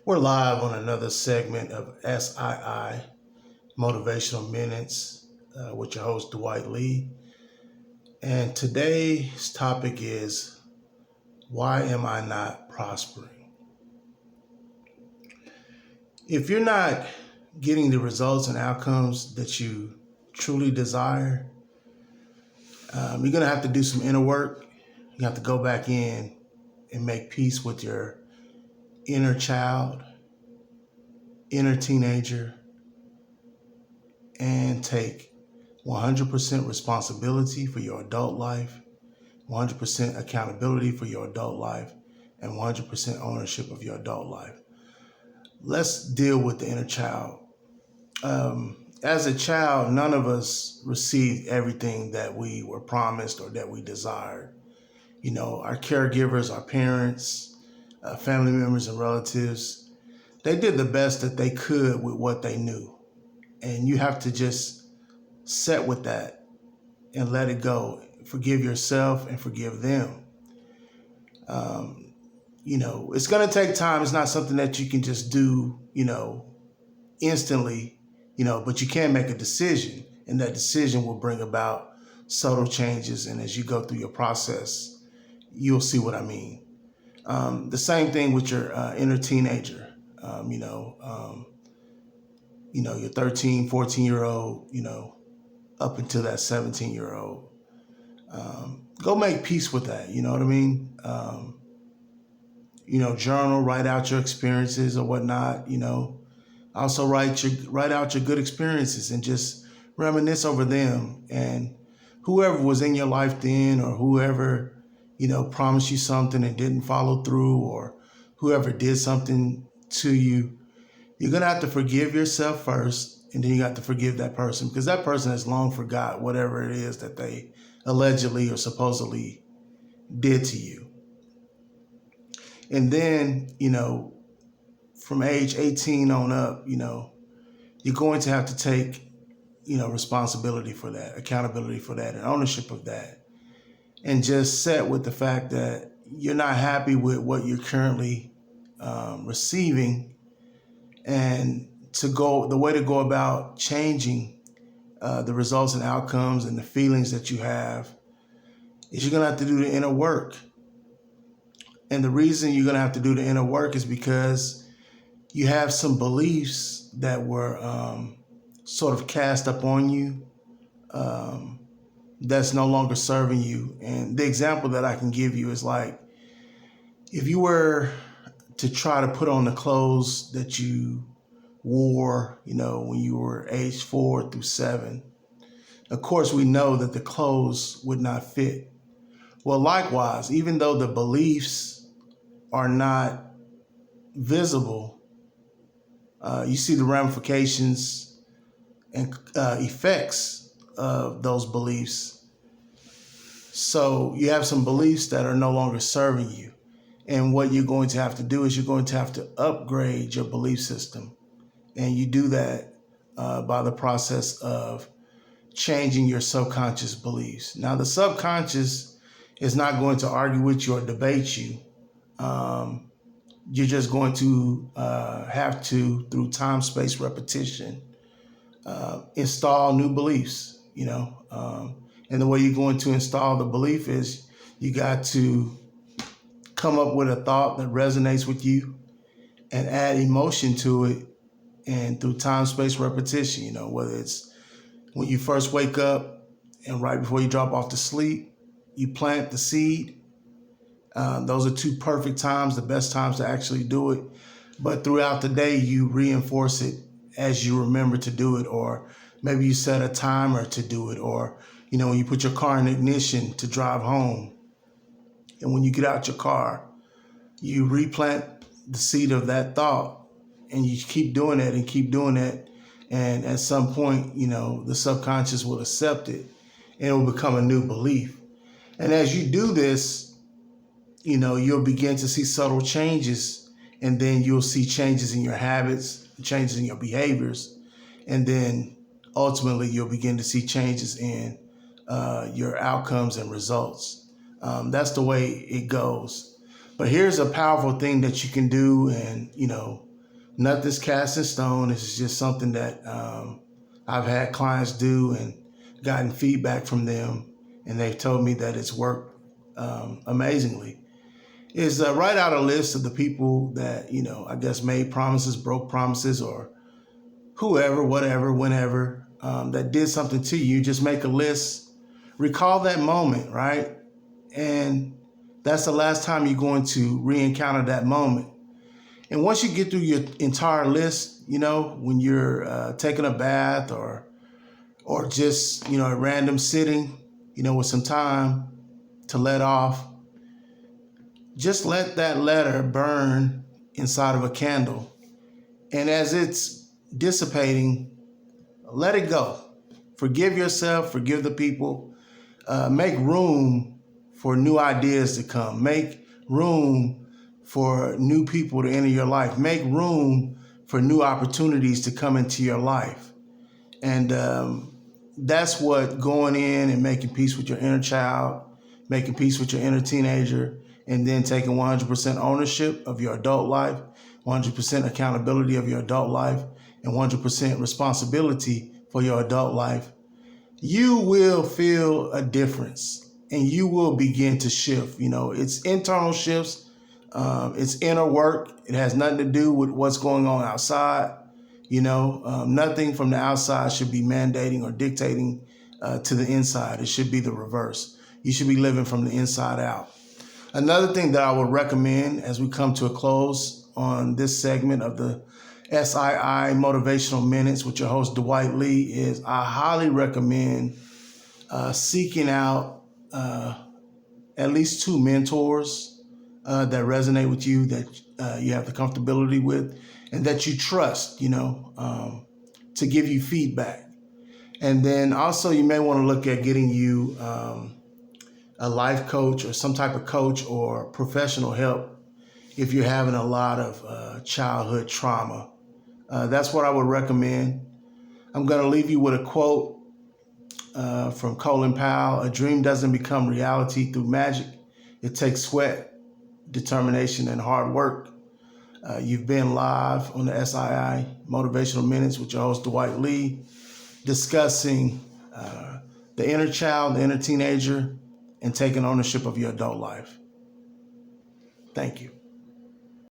We're live on another segment of SII Motivational Minutes with your host, Dwight Lee. And today's topic is, why am I not prospering? If you're not getting the results and outcomes that you truly desire, you're going to have to do some inner work. You have to go back in and make peace with your inner child, inner teenager, and take 100% responsibility for your adult life, 100% accountability for your adult life, and 100% ownership of your adult life. Let's deal with the inner child. As a child, none of us received everything that we were promised or that we desired. You know, our caregivers, our parents, family members, and relatives, they did the best that they could with what they knew. And you have to just set with that and let it go. Forgive yourself and forgive them. It's going to take time. It's not something that you can just do, instantly, but you can make a decision, and that decision will bring about subtle changes. And as you go through your process, you'll see what I mean. The same thing with your inner teenager. Your 13, 14-year-old, up until that 17-year-old. Go make peace with that. You know what I mean? Journal, write out your experiences or whatnot. Also write out your good experiences and just reminisce over them. And whoever was in your life then, or whoever, promised you something and didn't follow through, or whoever did something to you, you're going to have to forgive yourself first, and then you got to forgive that person, because that person has long forgot whatever it is that they allegedly or supposedly did to you. And then, from age 18 on up, you're going to have to take, responsibility for that, accountability for that, and ownership of that. And just set with the fact that you're not happy with what you're currently receiving. And the way to go about changing the results and outcomes and the feelings that you have is you're going to have to do the inner work. And the reason you're going to have to do the inner work is because you have some beliefs that were sort of cast up on you that's no longer serving you. And the example that I can give you is like, if you were to try to put on the clothes that you wore, when you were age 4 through 7, of course, we know that the clothes would not fit. Well, likewise, even though the beliefs are not visible, you see the ramifications and effects of those beliefs. So you have some beliefs that are no longer serving you. And what you're going to have to do is you're going to have to upgrade your belief system. And you do that by the process of changing your subconscious beliefs. Now, the subconscious is not going to argue with you or debate you. You're just going to have to, through time, space, repetition, install new beliefs, and the way you're going to install the belief is you got to come up with a thought that resonates with you and add emotion to it. And through time, space, repetition, whether it's when you first wake up and right before you drop off to sleep, you plant the seed. Those are two perfect times, the best times to actually do it. But throughout the day, you reinforce it as you remember to do it, or maybe you set a timer to do it, or, when you put your car in ignition to drive home. And when you get out your car, you replant the seed of that thought, and you keep doing that and keep doing that. And at some point, the subconscious will accept it and it will become a new belief. And as you do this, you'll begin to see subtle changes, and then you'll see changes in your habits, changes in your behaviors. And then ultimately you'll begin to see changes in your outcomes and results. That's the way it goes. But here's a powerful thing that you can do. And, Nothing's cast in stone. This is just something that I've had clients do and gotten feedback from them, and they've told me that it's worked amazingly. Is write out a list of the people that, I guess made promises, broke promises, or whoever, whatever, whenever, that did something to you. Just make a list. Recall that moment, right? And that's the last time you're going to re-encounter that moment. And once you get through your entire list, when you're taking a bath or just, a random sitting, with some time to let off, just let that letter burn inside of a candle. And as it's dissipating, let it go. Forgive yourself, forgive the people, make room for new ideas to come. Make room for new people to enter your life. Make room for new opportunities to come into your life. And that's what going in and making peace with your inner child, making peace with your inner teenager, and then taking 100% ownership of your adult life, 100% accountability of your adult life, and 100% responsibility for your adult life. You will feel a difference and you will begin to shift. It's internal shifts. It's inner work. It has nothing to do with what's going on outside. Nothing from the outside should be mandating or dictating to the inside. It should be the reverse. You should be living from the inside out. Another thing that I would recommend as we come to a close on this segment of the SII Motivational Minutes with your host, Dwight Lee, is I highly recommend seeking out at least 2 mentors that resonate with you, that you have the comfortability with, and that you trust, to give you feedback. And then also you may want to look at getting you a life coach or some type of coach or professional help if you're having a lot of childhood trauma. That's what I would recommend. I'm going to leave you with a quote from Colin Powell. A dream doesn't become reality through magic. It takes sweat, determination, and hard work. You've been live on the SII Motivational Minutes with your host, Dwight Lee, discussing the inner child, the inner teenager, and taking ownership of your adult life. Thank you.